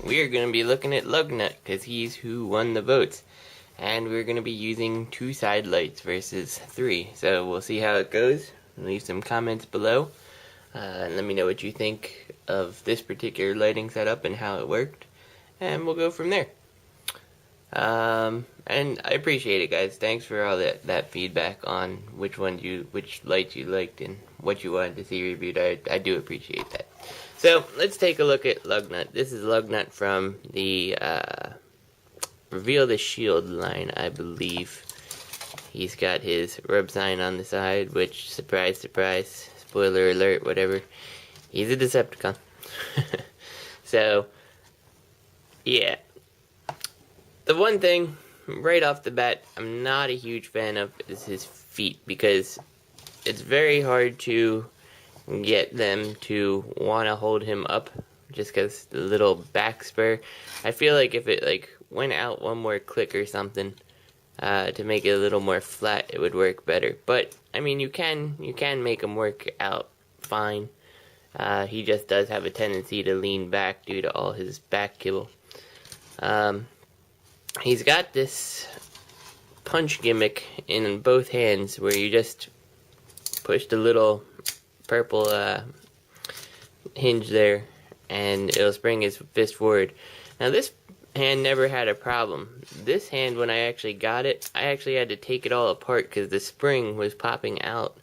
we are going to be looking at Lugnut, because he's who won the votes. And we're going to be using 2 side lights versus 3. So we'll see how it goes. Leave some comments below. And let me know what you think of this particular lighting setup and how it worked. And we'll go from there. And I appreciate it, guys. Thanks for all that feedback on which lights you liked and what you wanted to see reviewed. I do appreciate that. So let's take a look at Lugnut. This is Lugnut from the Reveal the Shield line, I believe. He's got his rub sign on the side, which, surprise, surprise, spoiler alert, whatever, he's a Decepticon. So, yeah. The one thing, right off the bat, I'm not a huge fan of is his feet, because it's very hard to get them to want to hold him up, just because the little back spur. I feel like if it went out one more click or something to make it a little more flat, it would work better. But I mean, you can make him work out fine. He just does have a tendency to lean back due to all his back kibble. He's got this punch gimmick in both hands where you just push the little purple hinge there and it'll spring his fist forward. Now this hand never had a problem. This hand, when I actually got it, I actually had to take it all apart because the spring was popping out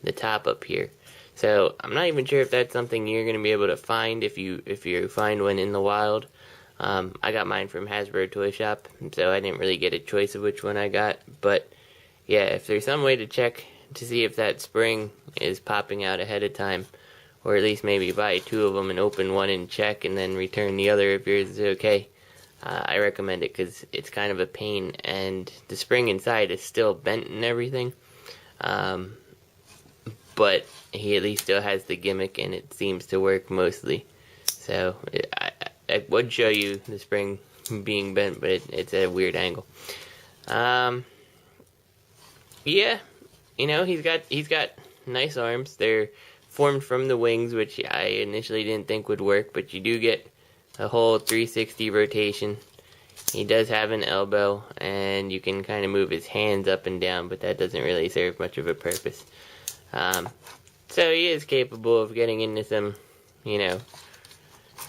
the top up here. So I'm not even sure if that's something you're going to be able to find if you find one in the wild. I got mine from Hasbro Toy Shop, so I didn't really get a choice of which one I got. But yeah, if there's some way to check to see if that spring is popping out ahead of time, or at least maybe buy 2 of them and open one and check and then return the other if yours is okay, I recommend it because it's kind of a pain, and the spring inside is still bent and everything, but he at least still has the gimmick and it seems to work mostly. So I would show you the spring being bent, but it's at a weird angle. Yeah, you know, he's got nice arms. They're formed from the wings, which I initially didn't think would work, but you do get a whole 360 rotation. He does have an elbow, and you can kind of move his hands up and down, but that doesn't really serve much of a purpose. So he is capable of getting into some, you know,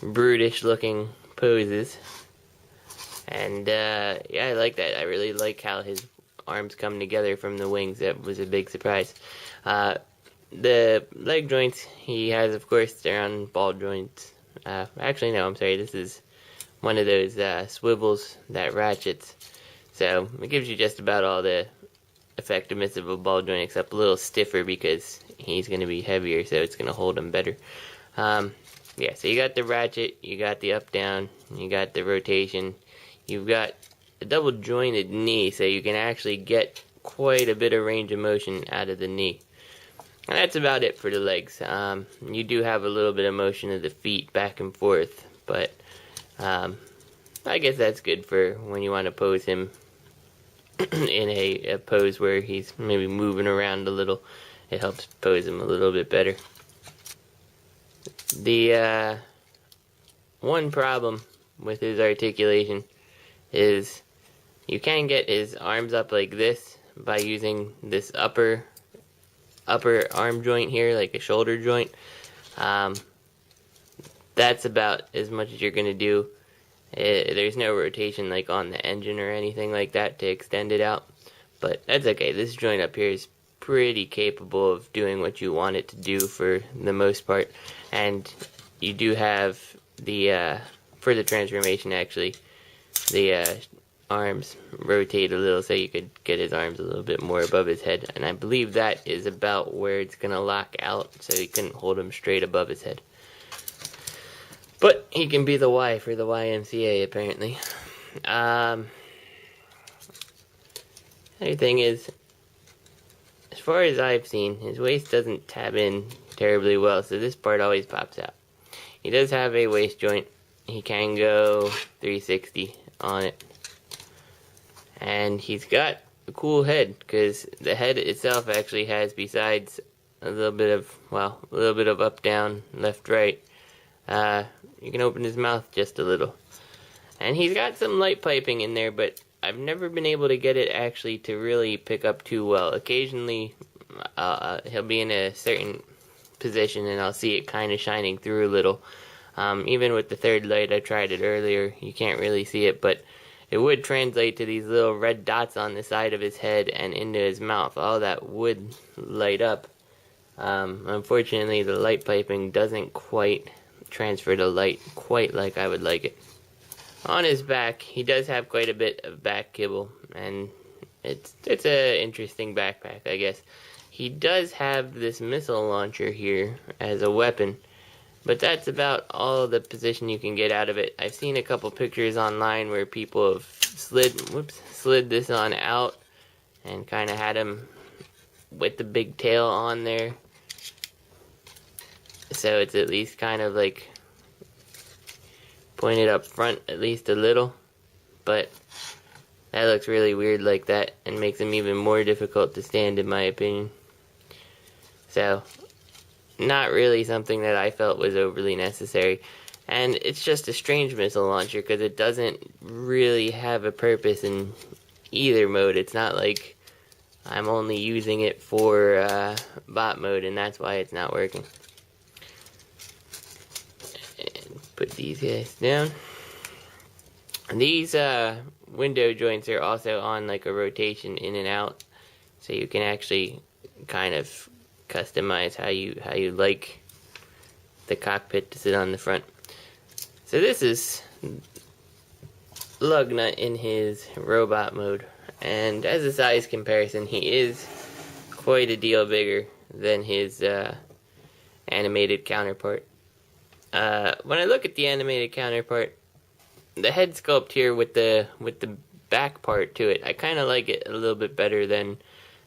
brutish looking poses. And yeah, I like that. I really like how his arms come together from the wings. That was a big surprise. The leg joints he has, of course, they're on ball joints. Actually, no, I'm sorry. This is one of those swivels that ratchets. So it gives you just about all the effectiveness of a ball joint, except a little stiffer because he's going to be heavier, so it's going to hold him better. Yeah, so you got the ratchet, you got the up-down, you got the rotation, you've got a double jointed knee, so you can actually get quite a bit of range of motion out of the knee. And that's about it for the legs. You do have a little bit of motion of the feet back and forth, but I guess that's good for when you want to pose him in a pose where he's maybe moving around a little. It helps pose him a little bit better. The one problem with his articulation is you can get his arms up like this by using this upper arm joint here, like a shoulder joint. That's about as much as you're going to do. There's no rotation like on the engine or anything like that to extend it out, but that's okay. This joint up here is pretty capable of doing what you want it to do for the most part. And you do have the for the transformation, actually, the arms rotate a little so you could get his arms a little bit more above his head, and I believe that is about where it's gonna lock out, so you couldn't hold him straight above his head. But he can be the Y for the YMCA, apparently. Other thing is, as far as I've seen, his waist doesn't tab in terribly well, so this part always pops out. He does have a waist joint. He can go 360 on it. And he's got a cool head, because the head itself actually has, besides a little bit of up, down, left, right, you can open his mouth just a little. And he's got some light piping in there, but I've never been able to get it actually to really pick up too well. Occasionally, he'll be in a certain position and I'll see it kind of shining through a little. Even with the third light, I tried it earlier, you can't really see it, but it would translate to these little red dots on the side of his head and into his mouth. All that would light up. Unfortunately, the light piping doesn't quite transfer the light quite like I would like it. On his back, he does have quite a bit of back kibble, and it's an interesting backpack, I guess. He does have this missile launcher here as a weapon, but that's about all the position you can get out of it. I've seen a couple pictures online where people have slid this on out and kind of had him with the big tail on there. So it's at least kind of like pointed up front at least a little, but that looks really weird like that and makes him even more difficult to stand, in my opinion. So not really something that I felt was overly necessary, and it's just a strange missile launcher because it doesn't really have a purpose in either mode. It's not like I'm only using it for bot mode and that's why it's not working. Put these guys down. And these window joints are also on like a rotation in and out, so you can actually kind of customize how you like the cockpit to sit on the front. So this is Lugnut in his robot mode, and as a size comparison, he is quite a deal bigger than his animated counterpart. When I look at the animated counterpart, the head sculpt here with the back part to it, I kind of like it a little bit better than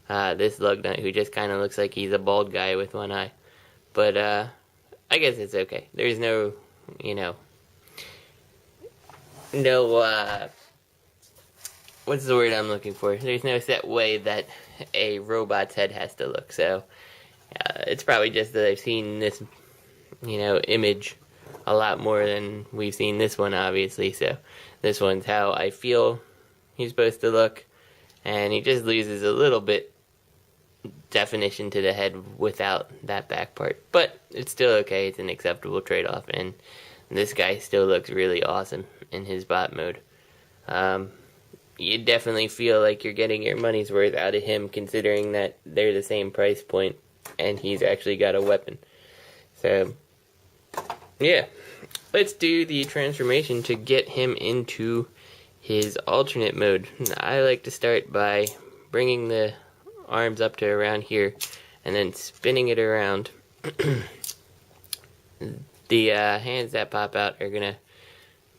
this Lugnut, who just kind of looks like he's a bald guy with one eye. But I guess it's okay. There's no, what's the word I'm looking for? There's no set way that a robot's head has to look. So it's probably just that I've seen this image a lot more than we've seen this one, obviously. So this one's how I feel he's supposed to look, and he just loses a little bit definition to the head without that back part, but it's still okay. It's an acceptable trade-off, and this guy still looks really awesome in his bot mode. You definitely feel like you're getting your money's worth out of him, considering that they're the same price point and he's actually got a weapon. So yeah, let's do the transformation to get him into his alternate mode. I like to start by bringing the arms up to around here and then spinning it around. The hands that pop out are gonna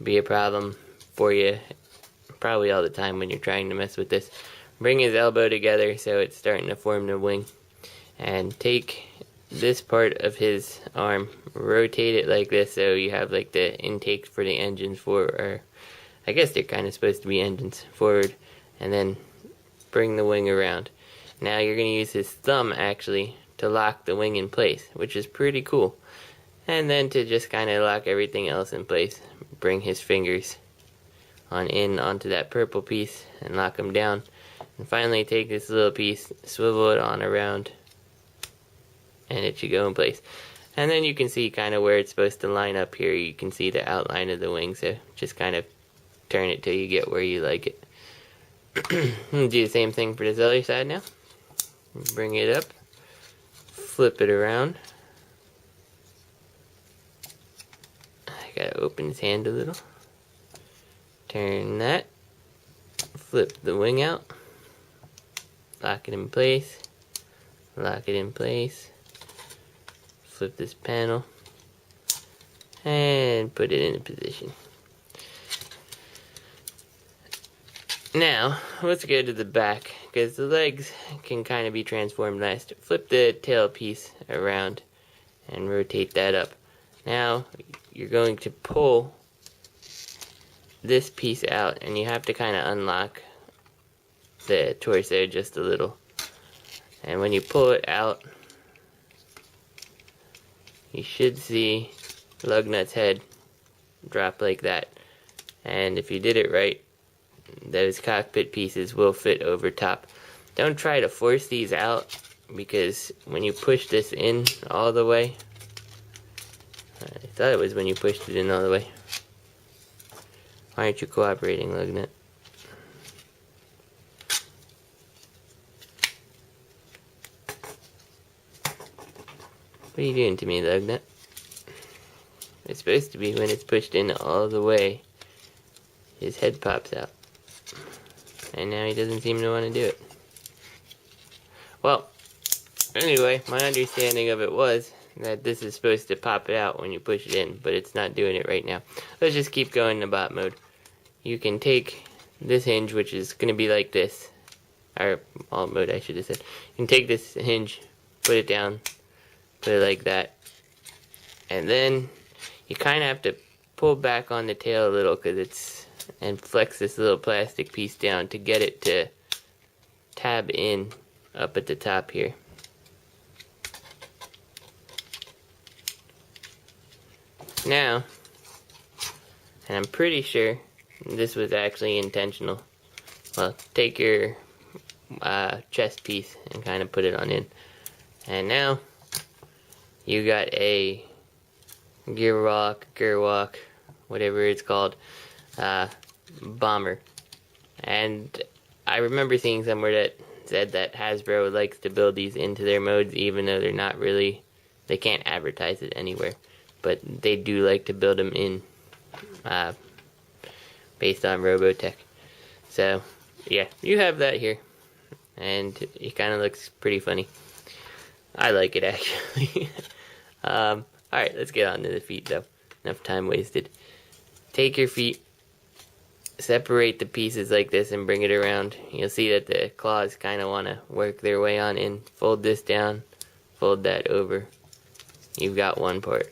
be a problem for you probably all the time when you're trying to mess with this. Bring his elbow together so it's starting to form the wing, and take this part of his arm, rotate it like this so you have like the intake for the engines or I guess they're kind of supposed to be engines forward, and then bring the wing around. Now you're going to use his thumb actually to lock the wing in place, which is pretty cool. And then to just kind of lock everything else in place, bring his fingers onto that purple piece and lock them down. And finally take this little piece, swivel it on around, and it should go in place. And then you can see kind of where it's supposed to line up here. You can see the outline of the wing, so just kind of turn it till you get where you like it. Do the same thing for this other side now. Bring it up, flip it around. I gotta open his hand a little. Turn that, flip the wing out, lock it in place, lock it in place, flip this panel, and put it in position. Now, let's go to the back, because the legs can kind of be transformed nice. Flip the tail piece around and rotate that up. Now, you're going to pull this piece out, and you have to kind of unlock the torso just a little. And when you pull it out, you should see Lugnut's head drop like that. And if you did it right, those cockpit pieces will fit over top. Don't try to force these out, because when you push this in all the way, I thought it was when you pushed it in all the way. Why aren't you cooperating, Lugnut? What are you doing to me, Lugnut? It's supposed to be when it's pushed in all the way, his head pops out. And now he doesn't seem to want to do it. Well, anyway, my understanding of it was that this is supposed to pop it out when you push it in, but it's not doing it right now. Let's just keep going to bot mode. You can take this hinge, which is going to be like this, or alt mode I should have said. You can take this hinge, put it down, put it like that, and then you kind of have to pull back on the tail a little, and flex this little plastic piece down to get it to tab in up at the top here. Now, and I'm pretty sure this was actually intentional. Well, take your chest piece and kind of put it on in. And now, you got a gear walk, whatever it's called, bomber. And I remember seeing somewhere that said that Hasbro likes to build these into their modes, even though they're not really, they can't advertise it anywhere. But they do like to build them in, based on Robotech. So, yeah, you have that here. And it kind of looks pretty funny. I like it, actually. Alright, let's get on to the feet, though. Enough time wasted. Take your feet, separate the pieces like this, and bring it around. You'll see that the claws kind of want to work their way on in. Fold this down, fold that over. You've got one part.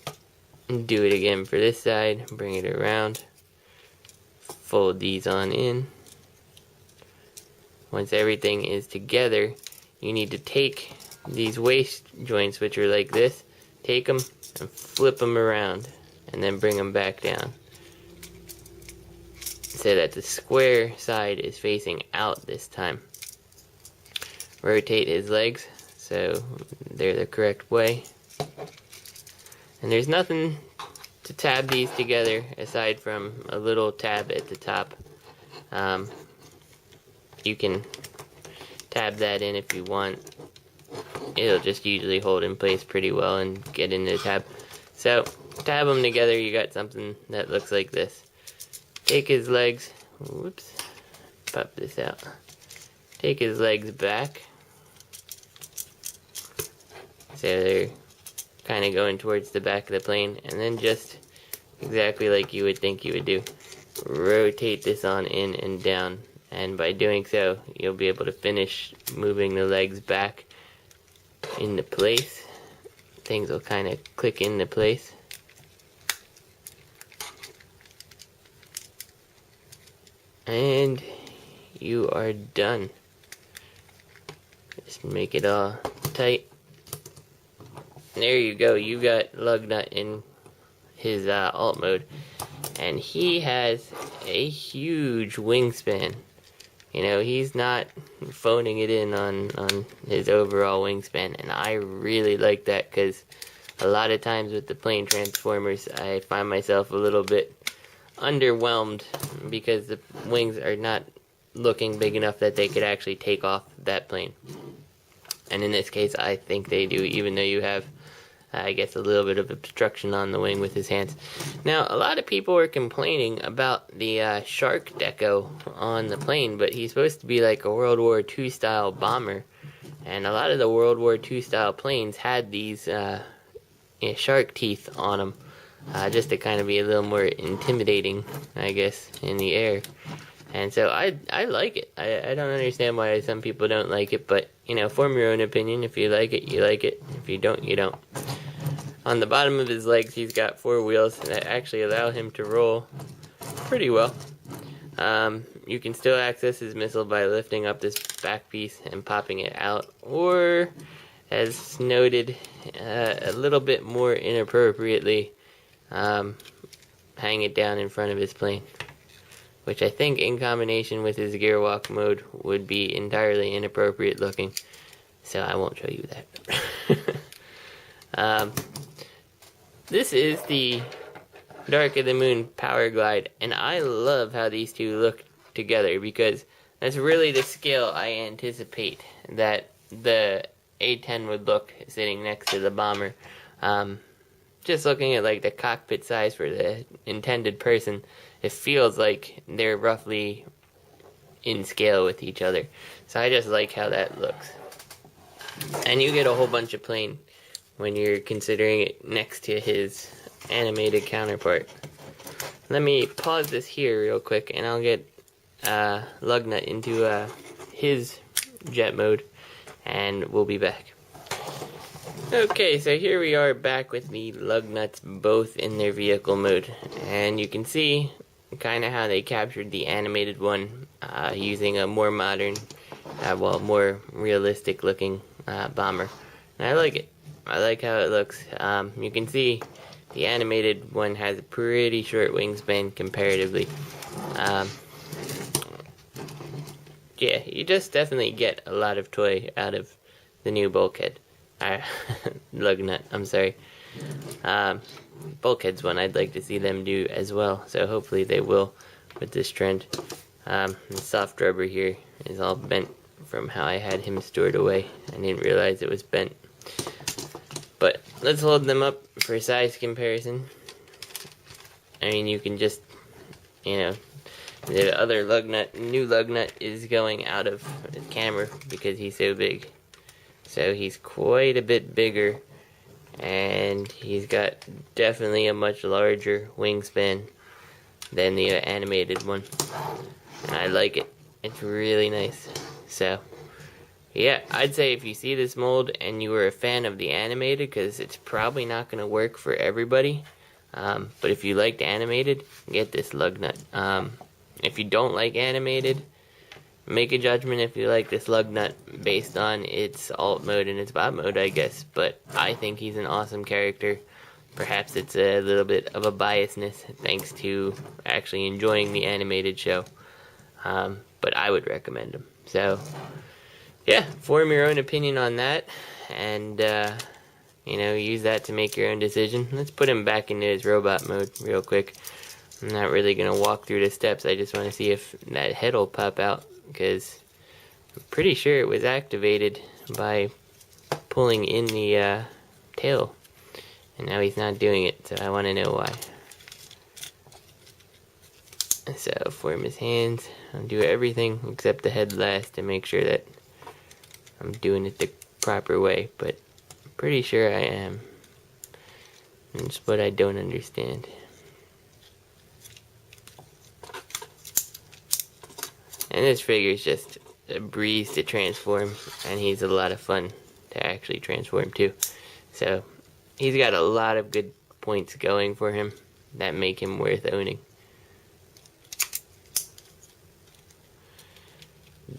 Do it again for this side, bring it around, fold these on in. Once everything is together, you need to take these waist joints, which are like this, take them and flip them around, and then bring them back down, so that the square side is facing out this time. Rotate his legs so they're the correct way. And there's nothing to tab these together aside from a little tab at the top. You can tab that in if you want. It'll just usually hold in place pretty well and get into the tab. So, tab them together, you got something that looks like this. Take his legs, whoops, pop this out. Take his legs back, so they're kind of going towards the back of the plane, and then just exactly like you would think you would do, rotate this on in and down, and by doing so you'll be able to finish moving the legs back into place. Things will kind of click into place. And you are done. Just make it all tight. There you go, you got Lugnut in his alt mode, and he has a huge wingspan. You know, he's not phoning it in on his overall wingspan, and I really like that, because a lot of times with the plane transformers I find myself a little bit underwhelmed because the wings are not looking big enough that they could actually take off that plane. And in this case I think they do, even though you have I guess a little bit of obstruction on the wing with his hands. Now, a lot of people were complaining about the shark deco on the plane, but he's supposed to be like a World War II style bomber. And a lot of the World War II style planes had these shark teeth on them, just to kind of be a little more intimidating, I guess, in the air. And so I like it. I don't understand why some people don't like it, but, you know, form your own opinion. If you like it, you like it. If you don't, you don't. On the bottom of his legs, he's got 4 wheels that actually allow him to roll pretty well. You can still access his missile by lifting up this back piece and popping it out, or, as noted, a little bit more inappropriately, hang it down in front of his plane. which I think in combination with his gear walk mode would be entirely inappropriate looking, so I won't show you that. This is the Dark of the Moon Power Glide, and I love how these two look together because that's really the scale I anticipate that the A10 would look sitting next to the bomber. Just looking at like the cockpit size for the intended person, it feels like they're roughly in scale with each other. So I just like how that looks. And you get a whole bunch of plane when you're considering it next to his animated counterpart. Let me pause this here real quick and I'll get Lugnut into his jet mode and we'll be back. Okay, so here we are back with the Lugnuts both in their vehicle mode, and you can see kind of how they captured the animated one using a more modern, more realistic looking bomber. And I like it. I like how it looks. You can see the animated one has a pretty short wingspan comparatively. Yeah, you just definitely get a lot of toy out of the new bulkhead. Lugnut, I'm sorry. Bulkhead's one I'd like to see them do as well, so hopefully they will with this trend. The soft rubber here is all bent from how I had him stored away. I didn't realize it was bent. But let's hold them up for size comparison. I mean, you can just, you know, the other Lugnut, new Lugnut is going out of the camera because he's so big. So he's quite a bit bigger, and he's got definitely a much larger wingspan than the animated one. And I like it. It's really nice. So, yeah, I'd say if you see this mold and you were a fan of the animated, because it's probably not going to work for everybody, but if you liked animated, get this Lugnut. If you don't like animated, make a judgment if you like this Lugnut based on its alt mode and its bob mode, I guess. But I think he's an awesome character. Perhaps it's a little bit of a biasness thanks to actually enjoying the animated show. But I would recommend him. So, yeah, form your own opinion on that. And, you know, use that to make your own decision. Let's put him back into his robot mode real quick. I'm not really going to walk through the steps. I just want to see if that head will pop out, because I'm pretty sure it was activated by pulling in the tail, and now he's not doing it, so I want to know why. So form his hands. I'll do everything except the head last to make sure that I'm doing it the proper way, but I'm pretty sure I am. And it's what I don't understand. And this figure is just a breeze to transform, and he's a lot of fun to actually transform too. So he's got a lot of good points going for him that make him worth owning.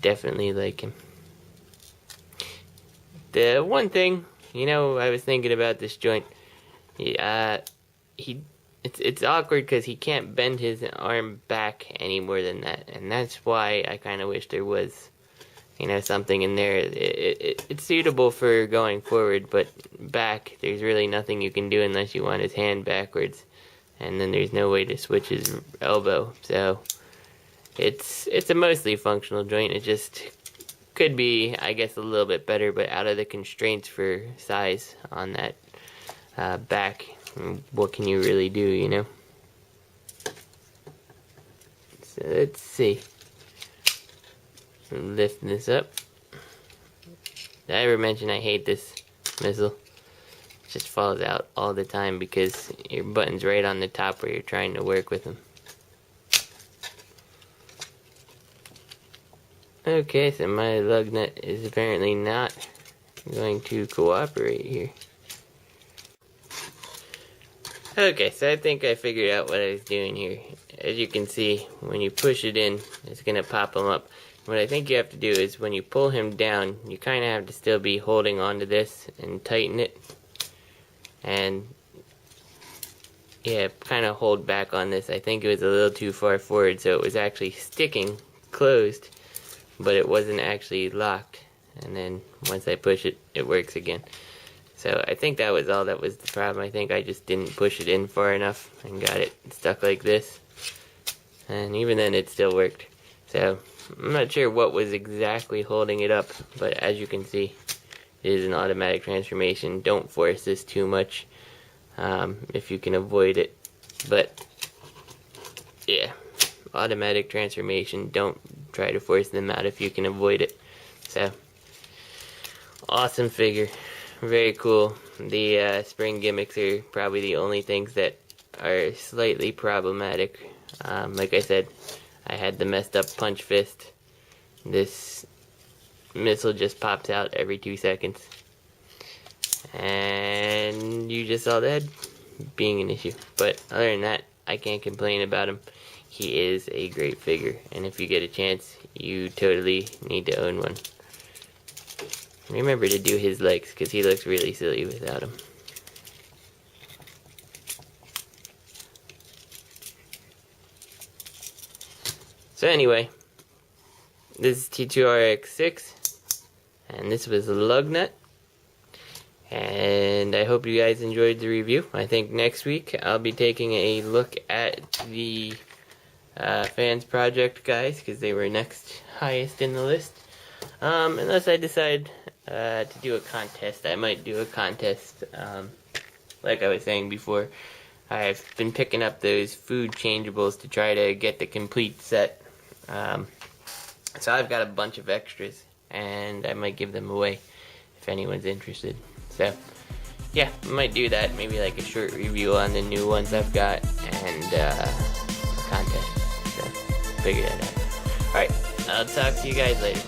Definitely like him. The one thing, you know, I was thinking about this joint. It's awkward because he can't bend his arm back any more than that, and that's why I kind of wish there was, you know, something in there. It's suitable for going forward, but back, there's really nothing you can do unless you want his hand backwards, and then there's no way to switch his elbow. So it's a mostly functional joint. It just could be, I guess, a little bit better, but out of the constraints for size on that back, what can you really do, you know? So let's see. Lift this up. Did I ever mention I hate this missile? It just falls out all the time because your button's right on the top where you're trying to work with them. Okay, so my Lugnut is apparently not going to cooperate here. Okay, so I think I figured out what I was doing here. As you can see, when you push it in, it's going to pop him up. What I think you have to do is when you pull him down, you kind of have to still be holding onto this and tighten it. And yeah, kind of hold back on this. I think it was a little too far forward, so it was actually sticking closed, but it wasn't actually locked. And then once I push it, it works again. So I think that was all that was the problem. I think I just didn't push it in far enough and got it stuck like this. And even then it still worked. So I'm not sure what was exactly holding it up, but as you can see, it is an automatic transformation. Don't force this too much if you can avoid it. But yeah, automatic transformation. Don't try to force them out if you can avoid it. So awesome figure, very cool. The spring gimmicks are probably the only things that are slightly problematic. Like I said, I had the messed up punch fist. This missile just pops out every 2 seconds. And you just saw that being an issue. But other than that, I can't complain about him. He is a great figure, and if you get a chance, you totally need to own one. Remember to do his legs, because he looks really silly without them. So anyway, this is T2RX6, and this was Lugnut. And I hope you guys enjoyed the review. I think next week I'll be taking a look at the fans project guys, because they were next highest in the list. Unless I decide to do a contest, I might do a contest. Like I was saying before, I've been picking up those food changeables to try to get the complete set. So I've got a bunch of extras, and I might give them away if anyone's interested. So yeah, I might do that. Maybe like a short review on the new ones I've got, and a contest. So figure that out. Alright, I'll talk to you guys later.